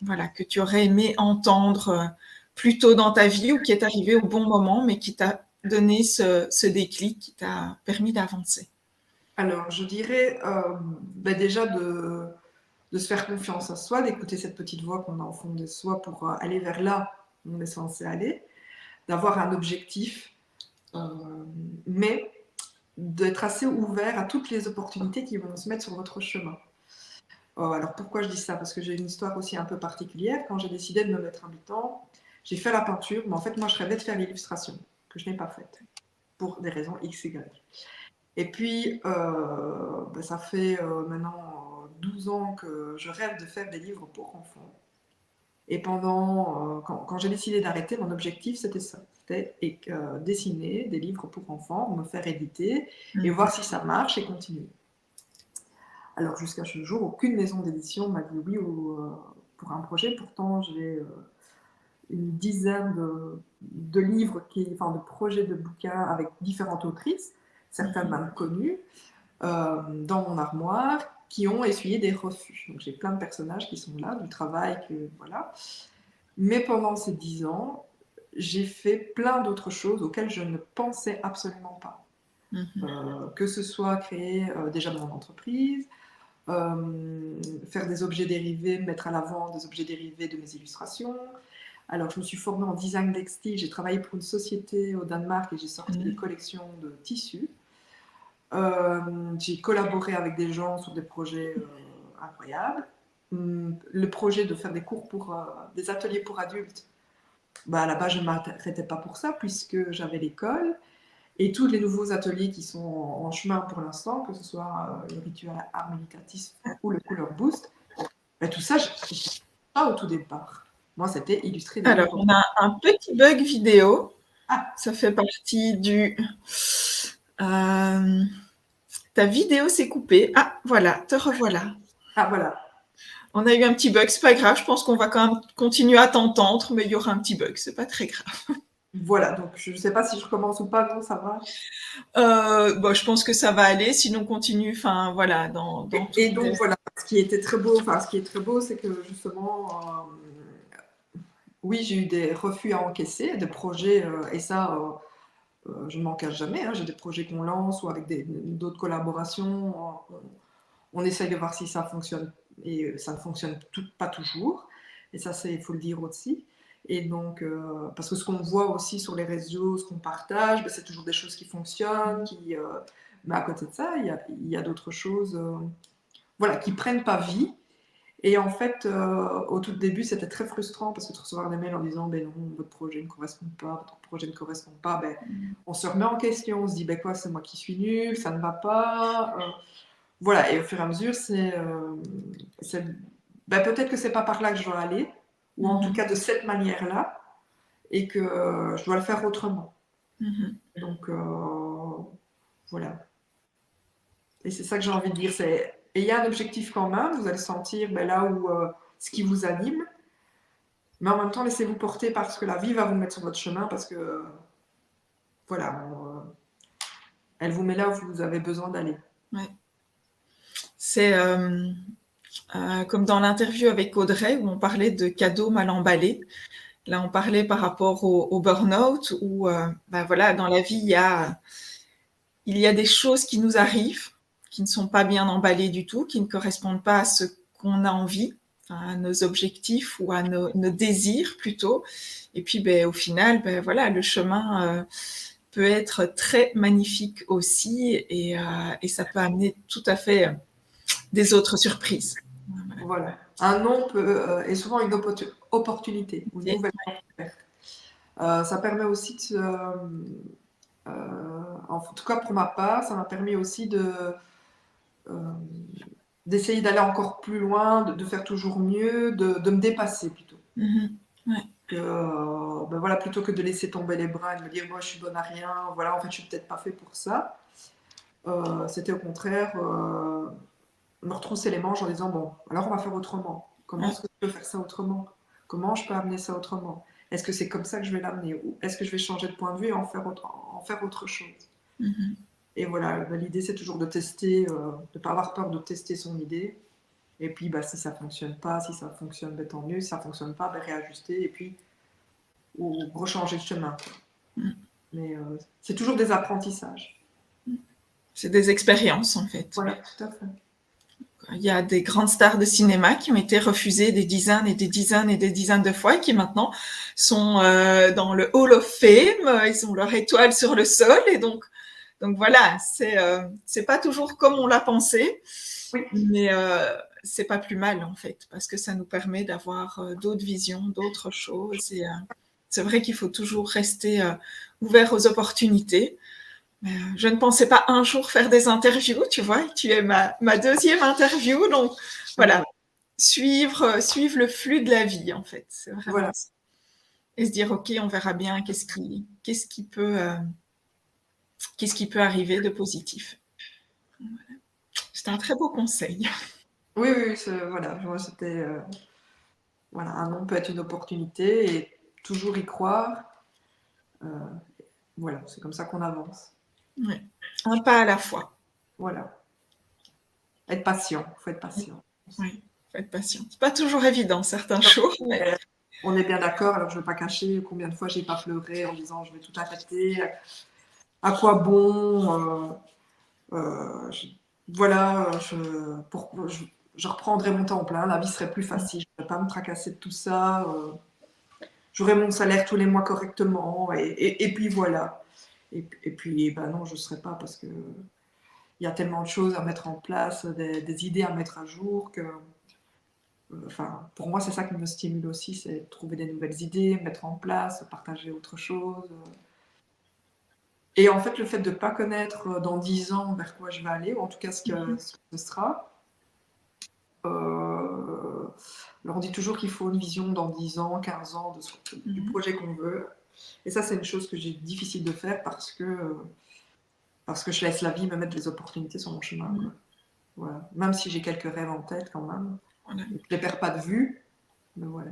voilà, que tu aurais aimé entendre plus tôt dans ta vie ou qui est arrivé au bon moment, mais qui t'a donné ce déclic, qui t'a permis d'avancer? Alors, je dirais déjà de se faire confiance à soi, d'écouter cette petite voix qu'on a au fond de soi pour aller vers là où on est censé aller, d'avoir un objectif, mais d'être assez ouvert à toutes les opportunités qui vont se mettre sur votre chemin. Alors pourquoi je dis ça? Parce que j'ai une histoire aussi un peu particulière. Quand j'ai décidé de me mettre à mi-temps, j'ai fait la peinture, mais en fait moi je rêvais de faire l'illustration, que je n'ai pas faite, pour des raisons X, Y. Et puis ça fait maintenant 12 ans que je rêve de faire des livres pour enfants. Et quand j'ai décidé d'arrêter, mon objectif c'était ça, c'était dessiner des livres pour enfants, me faire éditer et voir si ça marche et continuer. Alors jusqu'à ce jour, aucune maison d'édition m'a dit oui pour un projet. Pourtant, j'ai une dizaine de livres, de projets de bouquins avec différentes autrices, certaines même connues, dans mon armoire, qui ont essuyé des refus. Donc j'ai plein de personnages qui sont là, du travail, voilà. Mais pendant ces 10 ans, j'ai fait plein d'autres choses auxquelles je ne pensais absolument pas. Que ce soit créer déjà mon entreprise, faire des objets dérivés, mettre à l'avant des objets dérivés de mes illustrations. Alors, je me suis formée en design textile, j'ai travaillé pour une société au Danemark et j'ai sorti des collections de tissus. J'ai collaboré avec des gens sur des projets incroyables. Le projet de faire des cours des ateliers pour adultes, à la base, je ne m'arrêtais pas pour ça puisque j'avais l'école. Et tous les nouveaux ateliers qui sont en chemin pour l'instant, que ce soit le rituel art méditatif ou le couleur boost, tout ça, je ne pas au tout départ. Moi, c'était illustrer des Alors, livres. on a un petit bug vidéo. Ça fait partie du... ta vidéo s'est coupée. Ah, voilà, te revoilà. Ah, voilà. On a eu un petit bug, c'est pas grave. Je pense qu'on va quand même continuer à t'entendre, mais il y aura un petit bug, c'est pas très grave. Voilà, donc je ne sais pas si je recommence ou pas, non, ça va. Je pense que ça va aller, sinon continue, voilà. Et donc voilà, ce qui est très beau, c'est que justement, oui, j'ai eu des refus à encaisser, des projets, et ça, je ne m'en cache jamais. J'ai des projets qu'on lance ou avec d'autres collaborations, on essaye de voir si ça fonctionne, et ça ne fonctionne pas toujours. Et ça, il faut le dire aussi. Et donc, parce que ce qu'on voit aussi sur les réseaux, ce qu'on partage, c'est toujours des choses qui fonctionnent, mais à côté de ça, il y a d'autres choses qui prennent pas vie. Et en fait, au tout début, c'était très frustrant parce que de recevoir des mails en disant non, votre projet ne correspond pas, votre projet ne correspond pas, on se remet en question, on se dit quoi, c'est moi qui suis nulle, ça ne va pas. Voilà, et au fur et à mesure, peut-être que c'est pas par là que je dois aller, ou en tout cas de cette manière-là, et que je dois le faire autrement. Donc, voilà. Et c'est ça que j'ai envie de dire. Et il y a un objectif quand même, vous allez sentir là où ce qui vous anime, mais en même temps, laissez-vous porter parce que la vie va vous mettre sur votre chemin, parce que, voilà, elle vous met là où vous avez besoin d'aller. Ouais. C'est comme dans l'interview avec Audrey où on parlait de cadeaux mal emballés. Là, on parlait par rapport au burn-out où, voilà, dans la vie, il y a des choses qui nous arrivent, qui ne sont pas bien emballées du tout, qui ne correspondent pas à ce qu'on a envie, à nos objectifs ou à nos désirs plutôt. Et puis, au final, voilà, le chemin peut être très magnifique aussi et ça peut amener tout à fait des autres surprises. Voilà. Un non est souvent une opportunité, ou une nouvelle porte ouverte. Ça permet aussi en tout cas pour ma part, ça m'a permis aussi d'essayer d'aller encore plus loin, de faire toujours mieux, de me dépasser plutôt. Ouais. Voilà, plutôt que de laisser tomber les bras et de me dire moi je suis bonne à rien, voilà, en fait je suis peut-être pas fait pour ça. C'était au contraire me retrousser les manches en disant bon, alors on va faire autrement. Comment est-ce que je peux faire ça autrement? Comment je peux amener ça autrement? Est-ce que c'est comme ça que je vais l'amener? Ou est-ce que je vais changer de point de vue et en faire autre chose? Et voilà, l'idée c'est toujours de tester, de ne pas avoir peur de tester son idée. Et puis si ça ne fonctionne pas, si ça fonctionne, tant mieux. Si ça ne fonctionne pas, réajuster et puis ou rechanger de chemin. Mais c'est toujours des apprentissages. C'est des expériences en fait. Voilà, tout à fait. Il y a des grandes stars de cinéma qui ont été refusées des dizaines et des dizaines et des dizaines de fois et qui maintenant sont dans le Hall of Fame. Ils ont leur étoile sur le sol et donc voilà, c'est pas toujours comme on l'a pensé, oui. Mais c'est pas plus mal en fait parce que ça nous permet d'avoir d'autres visions, d'autres choses. Et c'est vrai qu'il faut toujours rester ouvert aux opportunités. Je ne pensais pas un jour faire des interviews, tu vois. Tu es ma deuxième interview, donc voilà, suivre le flux de la vie en fait. C'est vraiment ça. Et se dire ok, on verra bien qu'est-ce qui peut arriver de positif. Voilà. C'est un très beau conseil. Oui, voilà, c'était voilà, un non peut être une opportunité et toujours y croire. Voilà, c'est comme ça qu'on avance. Ouais. Un pas à la fois. Voilà. Être patient, il faut être patient. Oui, il faut être patient. C'est pas toujours évident certains jours, mais... On est bien d'accord, alors je ne veux pas cacher combien de fois j'ai pas pleuré en disant je vais tout arrêter, à quoi bon, voilà, je reprendrai mon temps plein, la vie serait plus facile, je ne vais pas me tracasser de tout ça, j'aurai mon salaire tous les mois correctement, et puis voilà. Et puis, non, je ne serai pas parce que il y a tellement de choses à mettre en place, des idées à mettre à jour que... Enfin, pour moi, c'est ça qui me stimule aussi, c'est trouver des nouvelles idées, mettre en place, partager autre chose. Et en fait, le fait de ne pas connaître dans 10 ans vers quoi je vais aller, ou en tout cas ce que ce sera, alors on dit toujours qu'il faut une vision dans 10 ans, 15 ans du projet qu'on veut. Et ça, c'est une chose que j'ai difficile de faire parce que je laisse la vie me mettre des opportunités sur mon chemin. Quoi. Voilà. Même si j'ai quelques rêves en tête quand même. Voilà. Je ne les perds pas de vue, mais voilà.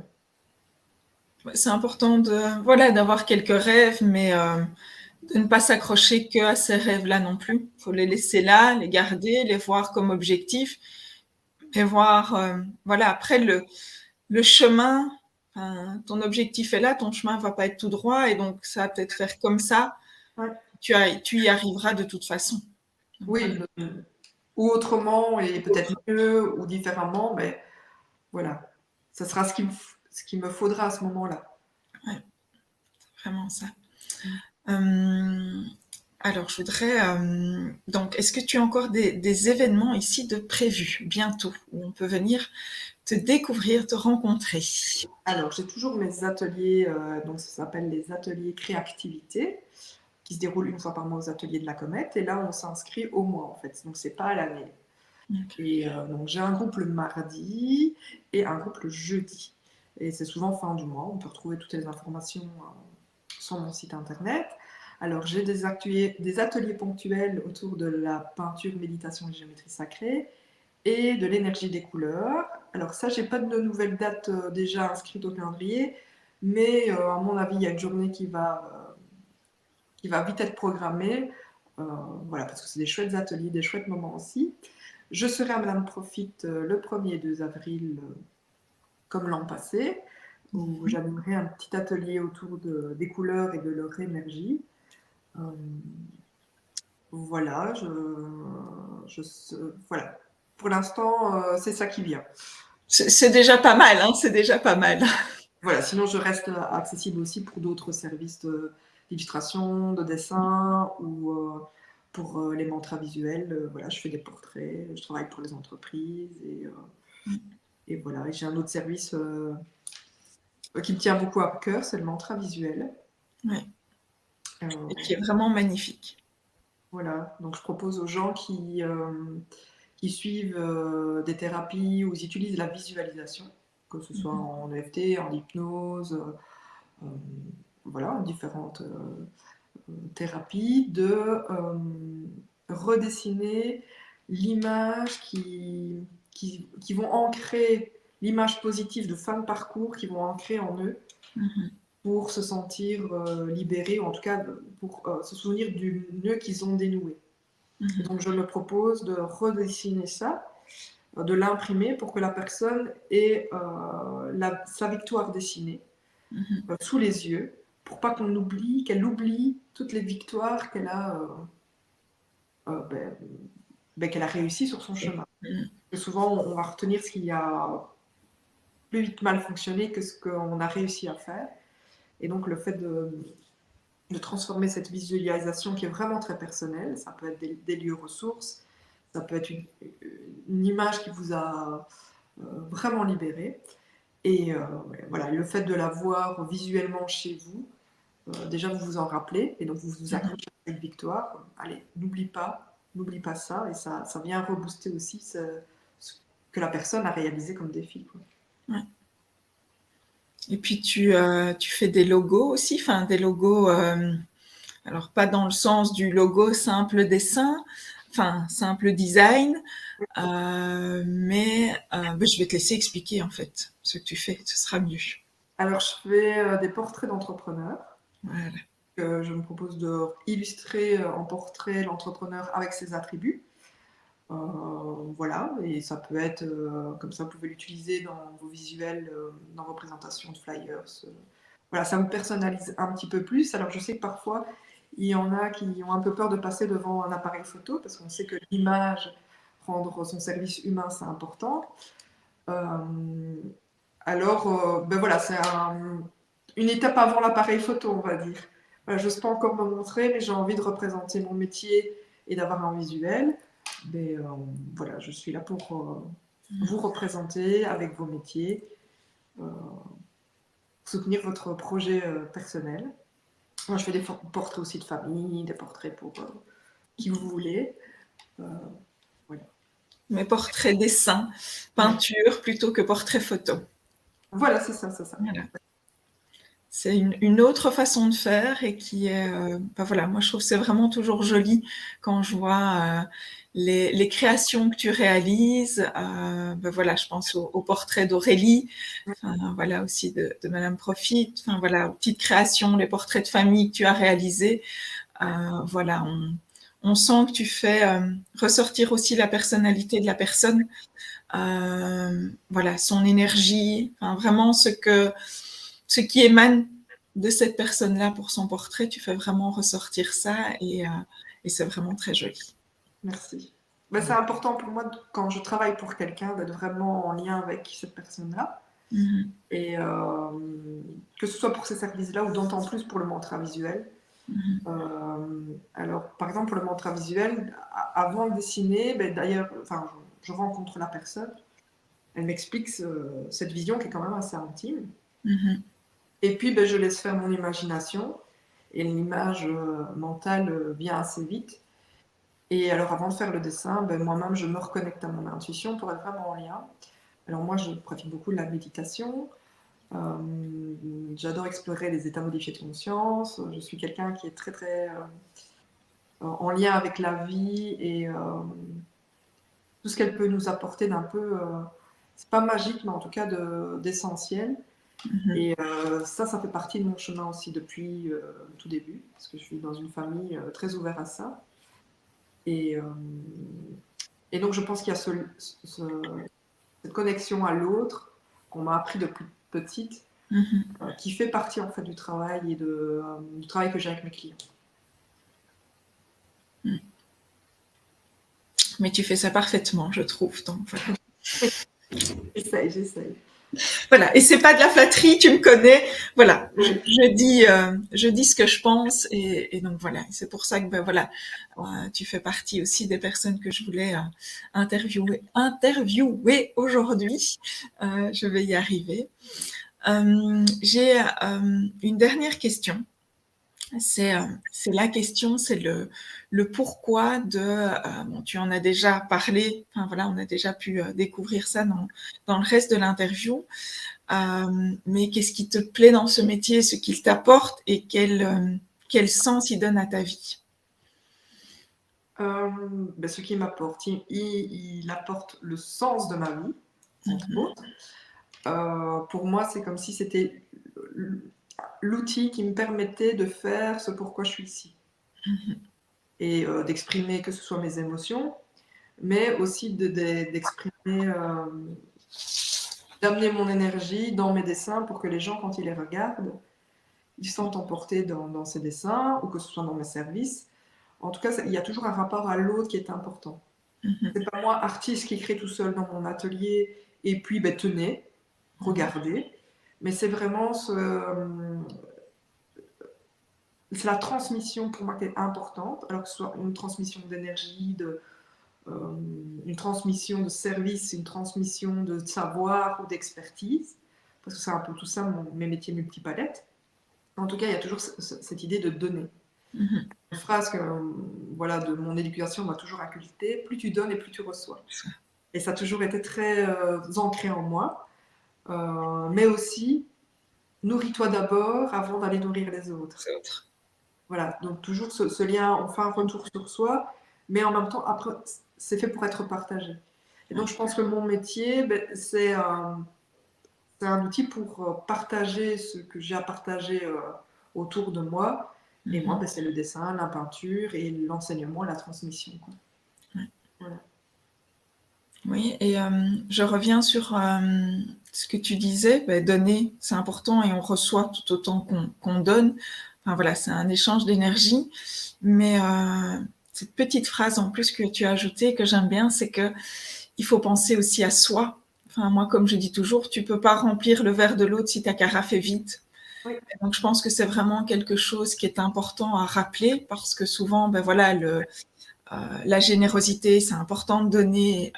C'est important d'avoir quelques rêves, mais de ne pas s'accrocher qu'à ces rêves-là non plus. Il faut les laisser là, les garder, les voir comme objectif, et voir, après le chemin, ton objectif est là, ton chemin ne va pas être tout droit, et donc ça va peut-être faire comme ça. Ouais. Tu y arriveras de toute façon. Donc, oui, voilà. Ou autrement, et peut-être mieux, ou différemment, mais voilà. Ça sera ce qu'il me faudra à ce moment-là. Ouais, c'est vraiment ça. Alors, je voudrais... donc, est-ce que tu as encore des événements ici de prévus, bientôt, où on peut venir te découvrir, te rencontrer? Alors, j'ai toujours mes ateliers, donc ça s'appelle les ateliers Créativité, qui se déroulent une fois par mois aux ateliers de la Comète. Et là, on s'inscrit au mois, en fait. Donc, c'est pas à l'année. Okay. Et donc, j'ai un groupe le mardi et un groupe le jeudi. Et c'est souvent fin du mois. On peut retrouver toutes les informations sur mon site internet. Alors, j'ai des ateliers ponctuels autour de la peinture, méditation et géométrie sacrée et de l'énergie des couleurs. Alors ça, j'ai pas de nouvelles dates déjà inscrites au calendrier, mais à mon avis, il y a une journée qui va vite être programmée. Voilà, parce que c'est des chouettes ateliers, des chouettes moments aussi. Je serai à Madame Profite le 1er et 2 avril, comme l'an passé, où j'animerai un petit atelier autour des couleurs et de leur énergie. Voilà, voilà. Pour l'instant, c'est ça qui vient. C'est déjà pas mal, hein, c'est déjà pas mal. Voilà, sinon je reste accessible aussi pour d'autres services d'illustration, de dessin ou pour les mantras visuels. Voilà, je fais des portraits, je travaille pour les entreprises et voilà. Et j'ai un autre service qui me tient beaucoup à cœur, c'est le mantra visuel. Ouais. Et qui est vraiment magnifique. Voilà, donc je propose aux gens qui suivent des thérapies ou ils utilisent la visualisation, que ce soit en EFT, en hypnose, voilà, en différentes thérapies, de redessiner l'image qui vont ancrer l'image positive de fin de parcours, qui vont ancrer en eux pour se sentir libérés, ou en tout cas pour se souvenir du nœud qu'ils ont dénoué. Donc je me propose de redessiner ça, de l'imprimer pour que la personne ait sa victoire dessinée sous les yeux, pour pas qu'elle oublie toutes les victoires qu'elle a, qu'elle a réussi sur son chemin. Et souvent, on va retenir ce qui a plus vite mal fonctionné que ce qu'on a réussi à faire. Et donc le fait de transformer cette visualisation qui est vraiment très personnelle, ça peut être des lieux ressources, ça peut être une image qui vous a vraiment libéré. Et voilà, le fait de la voir visuellement chez vous, déjà vous vous en rappelez, et donc vous vous accrochez à cette victoire. Allez, n'oublie pas ça, et ça vient rebooster aussi ce que la personne a réalisé comme défi, quoi. Ouais. Et puis tu fais des logos aussi, enfin des logos, alors pas dans le sens du logo simple dessin, enfin simple design, mais je vais te laisser expliquer en fait ce que tu fais, ce sera mieux. Alors je fais des portraits d'entrepreneurs. Voilà. Je me propose de illustrer en portrait l'entrepreneur avec ses attributs. Voilà, et ça peut être comme ça, vous pouvez l'utiliser dans vos visuels, dans vos présentations de flyers. Voilà, ça me personnalise un petit peu plus. Alors je sais que parfois, il y en a qui ont un peu peur de passer devant un appareil photo parce qu'on sait que l'image, rendre son service humain, c'est important. Alors, voilà, c'est une étape avant l'appareil photo, on va dire. Voilà, je n'ose pas encore me montrer, mais j'ai envie de représenter mon métier et d'avoir un visuel. Mais voilà, je suis là pour vous représenter avec vos métiers, soutenir votre projet personnel. Moi, je fais des portraits aussi de famille, des portraits pour qui vous voulez. Voilà. Mais portrait dessin, peinture plutôt que portrait photo. Voilà, c'est ça, c'est ça. Voilà. C'est une autre façon de faire et qui est, voilà, moi je trouve que c'est vraiment toujours joli quand je vois les créations que tu réalises. Voilà, je pense au portrait d'Aurélie, voilà aussi de Madame Profite, voilà, aux petites créations, les portraits de famille que tu as réalisés. Voilà, on sent que tu fais ressortir aussi la personnalité de la personne, voilà, son énergie, vraiment ce qui émane de cette personne-là pour son portrait, tu fais vraiment ressortir ça et c'est vraiment très joli. Merci. Ben, c'est important pour moi, quand je travaille pour quelqu'un, d'être vraiment en lien avec cette personne-là. Et que ce soit pour ces services-là ou d'autant plus pour le mantra visuel. Alors, par exemple, pour le mantra visuel, avant de dessiner, d'ailleurs, je rencontre la personne, elle m'explique cette vision qui est quand même assez intime. Et puis, je laisse faire mon imagination, et l'image mentale vient assez vite. Et alors, avant de faire le dessin, moi-même, je me reconnecte à mon intuition pour être vraiment en lien. Alors moi, je pratique beaucoup la méditation. J'adore explorer les états modifiés de conscience. Je suis quelqu'un qui est très très en lien avec la vie et tout ce qu'elle peut nous apporter d'un peu, c'est pas magique, mais en tout cas d'essentiel. Et ça fait partie de mon chemin aussi depuis le tout début, parce que je suis dans une famille très ouverte à ça. Et donc je pense qu'il y a cette connexion à l'autre qu'on m'a appris depuis petite, qui fait partie en fait du travail et du travail que j'ai avec mes clients. Mais tu fais ça parfaitement, je trouve. Donc, voilà. J'essaye. Voilà, et c'est pas de la flatterie, tu me connais. Voilà, je dis ce que je pense, et donc voilà. C'est pour ça que ben voilà, tu fais partie aussi des personnes que je voulais interviewer aujourd'hui. Je vais y arriver. J'ai une dernière question. C'est la question, c'est le pourquoi de. Bon, tu en as déjà parlé. Enfin voilà, on a déjà pu découvrir ça dans le reste de l'interview. Mais qu'est-ce qui te plaît dans ce métier, ce qu'il t'apporte et quel sens il donne à ta vie? Ce qui m'apporte, il apporte le sens de ma vie, entre autres. Pour moi, c'est comme si c'était l'outil qui me permettait de faire ce pourquoi je suis ici. Et d'exprimer que ce soit mes émotions, mais aussi d'exprimer, d'amener mon énergie dans mes dessins pour que les gens, quand ils les regardent, ils se sentent emportés dans ces dessins, ou que ce soit dans mes services. En tout cas, il y a toujours un rapport à l'autre qui est important. C'est pas moi, artiste, qui crée tout seul dans mon atelier, et puis, tenez, regardez. Mais c'est vraiment c'est la transmission pour moi qui est importante, alors que ce soit une transmission d'énergie, une transmission de service, une transmission de savoir ou d'expertise, parce que c'est un peu tout ça mes métiers multipalettes. En tout cas, il y a toujours cette idée de donner. Une phrase que, voilà, de mon éducation m'a toujours inculquée: plus tu donnes et plus tu reçois. Et ça a toujours été très ancré en moi. Mais aussi, nourris-toi d'abord avant d'aller nourrir les autres. Voilà, donc toujours ce lien, on fait un retour sur soi, mais en même temps, après, c'est fait pour être partagé. Et donc, je pense que mon métier, c'est un outil pour partager ce que j'ai à partager autour de moi. Et moi, c'est le dessin, la peinture et l'enseignement, la transmission, quoi. Voilà. Oui, et je reviens sur ce que tu disais, donner, c'est important et on reçoit tout autant qu'on donne. Enfin voilà, c'est un échange d'énergie. Mais cette petite phrase en plus que tu as ajoutée, que j'aime bien, c'est que il faut penser aussi à soi. Enfin moi, comme je dis toujours, tu peux pas remplir le verre de l'autre si ta carafe est vide. Oui. Donc je pense que c'est vraiment quelque chose qui est important à rappeler, parce que souvent, voilà, la générosité, c'est important de donner,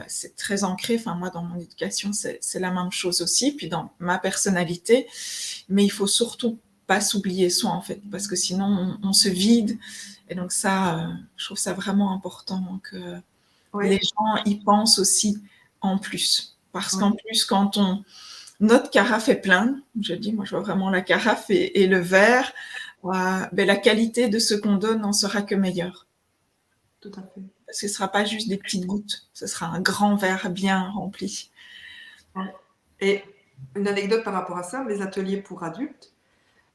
c'est très ancré. Enfin, moi, dans mon éducation, c'est la même chose aussi, puis dans ma personnalité. Mais il faut surtout pas s'oublier soi, en fait, parce que sinon, on se vide. Et donc ça, je trouve ça vraiment important que les gens y pensent aussi en plus. Parce qu'en plus, quand notre carafe est pleine, je dis, moi, je vois vraiment la carafe et le verre, la qualité de ce qu'on donne n'en sera que meilleure. Tout à fait. Parce que ce ne sera pas juste des petites gouttes, ce sera un grand verre bien rempli. Ouais. Et une anecdote par rapport à ça, mes ateliers pour adultes,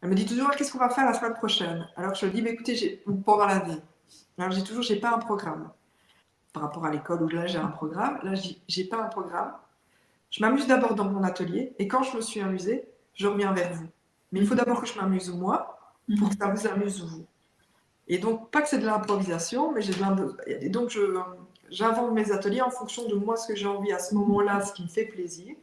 elle me dit toujours: qu'est-ce qu'on va faire la semaine prochaine? Alors je lui dis: écoutez, pendant l'année. Alors j'ai toujours: j'ai pas un programme. Par rapport à l'école où là j'ai un programme, là j'ai pas un programme. Je m'amuse d'abord dans mon atelier, et quand je me suis amusée, je reviens vers vous. Mais il faut d'abord que je m'amuse moi, pour que ça vous amuse vous. Et donc, pas que c'est de l'improvisation, mais et donc j'invente mes ateliers en fonction de moi, ce que j'ai envie à ce moment-là, ce qui me fait plaisir.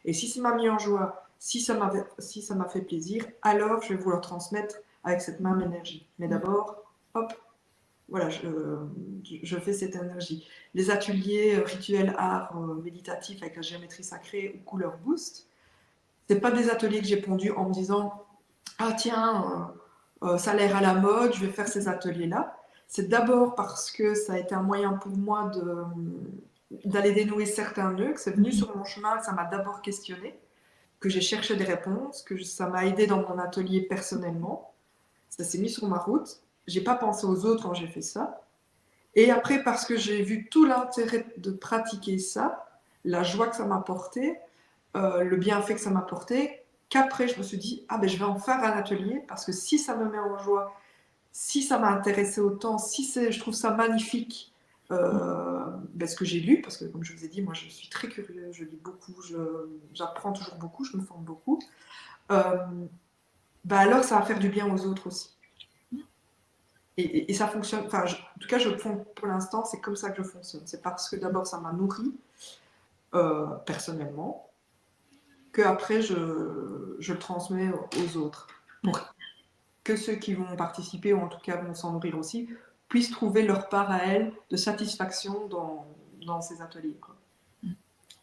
Et si ça m'a mis en joie, si ça m'a fait plaisir, alors je vais vous le transmettre avec cette même énergie. Mais d'abord, hop, voilà, je fais cette énergie. Les ateliers rituels art méditatif avec la géométrie sacrée ou couleur boost, c'est pas des ateliers que j'ai pondus en me disant: ah tiens, ça a l'air à la mode, je vais faire ces ateliers-là. C'est d'abord parce que ça a été un moyen pour moi d'aller dénouer certains nœuds, que c'est venu sur mon chemin, ça m'a d'abord questionné. que j'ai cherché des réponses, ça m'a aidé dans mon atelier personnellement. Ça s'est mis sur ma route. J'ai pas pensé aux autres quand j'ai fait ça. Et après, parce que j'ai vu tout l'intérêt de pratiquer ça, la joie que ça m'apportait, le bienfait que ça m'apportait, qu'après je me suis dit, ah ben je vais en faire un atelier, parce que si ça me met en joie, si ça m'a intéressé autant, je trouve ça magnifique, ce que j'ai lu, parce que comme je vous ai dit, moi je suis très curieuse, je lis beaucoup, j'apprends toujours beaucoup, je me forme beaucoup, alors ça va faire du bien aux autres aussi. Et ça fonctionne, enfin, en tout cas, pour l'instant, c'est comme ça que je fonctionne. C'est parce que d'abord, ça m'a nourri personnellement, que après je le transmets aux autres. Pour que ceux qui vont participer, ou en tout cas vont s'en nourrir aussi, puissent trouver leur part à elles de satisfaction dans ces ateliers, quoi.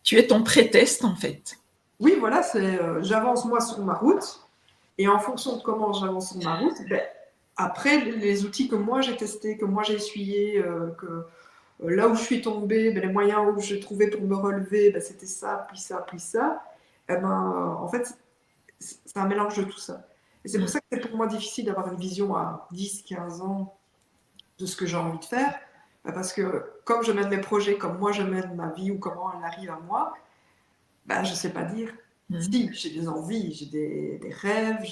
Tu es ton pré-test, en fait. Oui, voilà, j'avance moi sur ma route, et en fonction de comment j'avance sur ma route, après, les outils que moi j'ai testés, que moi j'ai essuyés, là où je suis tombée, les moyens où j'ai trouvé pour me relever, c'était ça, puis ça, puis ça. En fait, c'est un mélange de tout ça. Et c'est pour ça que c'est pour moi difficile d'avoir une vision à 10, 15 ans de ce que j'ai envie de faire. Parce que comme je mène mes projets, comme moi je mène ma vie ou comment elle arrive à moi, je ne sais pas dire. Si, j'ai des envies, j'ai des rêves,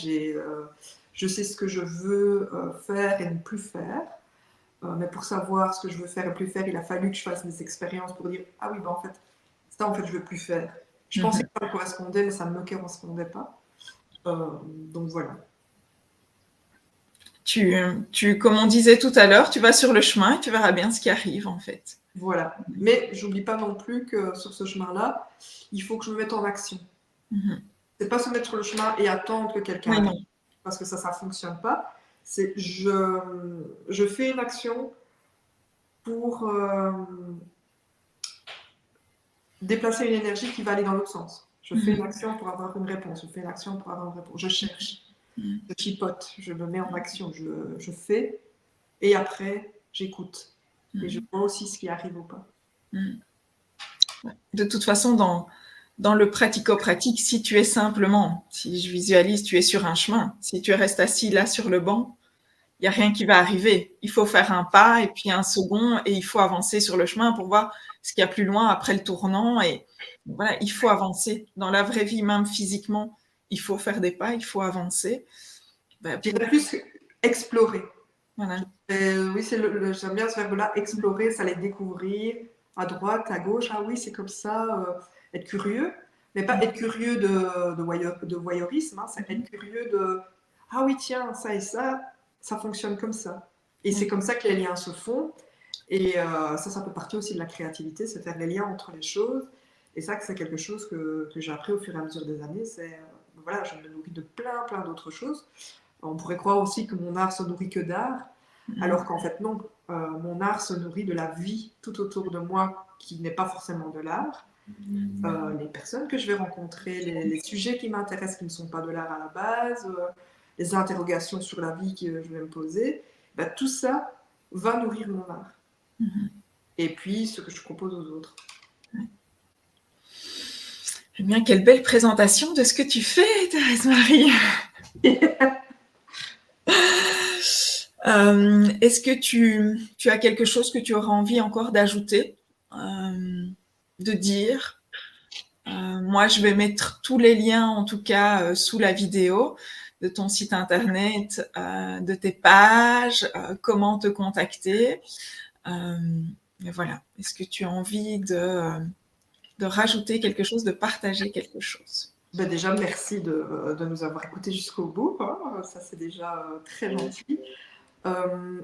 je sais ce que je veux faire et ne plus faire. Mais pour savoir ce que je veux faire et plus faire, il a fallu que je fasse des expériences pour dire ah oui, en fait, ça en fait je veux plus faire. Je pensais que ça me correspondait, mais ça ne me correspondait pas. Donc voilà. Comme on disait tout à l'heure, tu vas sur le chemin et tu verras bien ce qui arrive, en fait. Voilà. Mais j'oublie pas non plus que sur ce chemin-là, il faut que je me mette en action. C'est pas se mettre sur le chemin et attendre que quelqu'un arrive, parce que ça fonctionne pas. C'est je fais une action pour déplacer une énergie qui va aller dans l'autre sens. Je fais une action pour avoir une réponse. Je fais une action pour avoir une réponse. Je cherche. Je chipote. Je me mets en action. Je fais. Et après, j'écoute. Et je vois aussi ce qui arrive ou pas. De toute façon, dans le pratico-pratique, si tu es simplement, si je visualise, tu es sur un chemin, si tu restes assis là sur le banc, il n'y a rien qui va arriver. Il faut faire un pas et puis un second et il faut avancer sur le chemin pour voir ce qu'il y a plus loin après le tournant. Et voilà, il faut avancer. Dans la vraie vie, même physiquement, il faut faire des pas, il faut avancer. Je dirais plus explorer. Voilà. Oui, j'aime bien ce verbe-là, explorer, ça allait découvrir à droite, à gauche. Ah oui, c'est comme ça, être curieux. Mais pas être curieux de voyeurisme, hein, c'est être curieux de ah oui, tiens, ça et ça fonctionne comme ça. Et c'est comme ça que les liens se font. Et ça fait partie aussi de la créativité, c'est faire les liens entre les choses. Et ça, c'est quelque chose que j'ai appris au fur et à mesure des années. Voilà, je me nourris de plein d'autres choses. On pourrait croire aussi que mon art se nourrit que d'art, alors qu'en fait non. Mon art se nourrit de la vie tout autour de moi qui n'est pas forcément de l'art. Les personnes que je vais rencontrer, les sujets qui m'intéressent qui ne sont pas de l'art à la base, les interrogations sur la vie que je vais me poser, tout ça va nourrir mon art. Et puis ce que je propose aux autres. Eh bien, quelle belle présentation de ce que tu fais, Thérèse-Marie. Est-ce que tu as quelque chose que tu auras envie encore d'ajouter, de dire? Moi, je vais mettre tous les liens, en tout cas, sous la vidéo, de ton site internet, de tes pages, comment te contacter. Et voilà. Est-ce que tu as envie de rajouter quelque chose, de partager quelque chose? Déjà, merci de nous avoir écoutés jusqu'au bout. Hein. Ça, c'est déjà très gentil.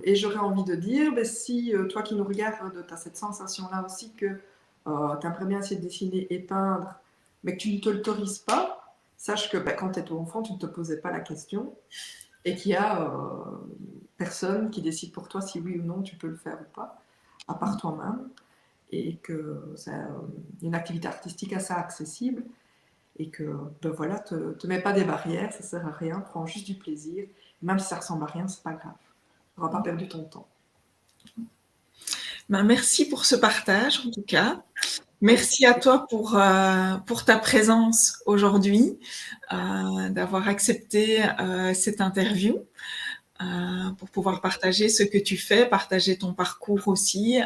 Et j'aurais envie de dire, si toi qui nous regardes, tu as cette sensation-là aussi que tu aimerais bien essayer de dessiner et peindre, mais que tu ne te l'autorises pas, sache que quand tu étais enfant, tu ne te posais pas la question et qu'il y a personne qui décide pour toi si oui ou non tu peux le faire ou pas, à part toi-même, et que c'est une activité artistique assez accessible et que voilà, te mets pas des barrières, ça sert à rien, prends juste du plaisir, même si ça ressemble à rien, c'est pas grave. Tu n'auras pas perdu ton temps. Merci pour ce partage, en tout cas. Merci à toi pour ta présence aujourd'hui, d'avoir accepté cette interview, pour pouvoir partager ce que tu fais, partager ton parcours aussi,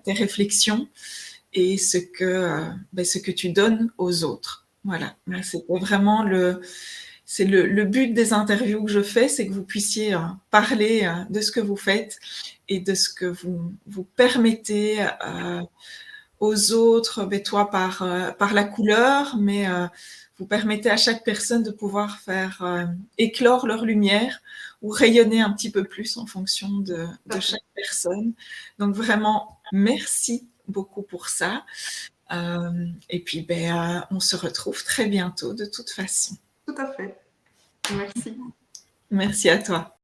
tes réflexions et ce que tu donnes aux autres. Voilà, moi, c'était vraiment le but des interviews que je fais, c'est que vous puissiez parler de ce que vous faites et de ce que vous permettez aux autres, ben, toi par la couleur, mais vous permettez à chaque personne de pouvoir faire éclore leur lumière ou rayonner un petit peu plus en fonction de chaque personne. Donc vraiment, merci beaucoup pour ça. Et puis, ben, on se retrouve très bientôt de toute façon. Tout à fait. Merci. Merci à toi.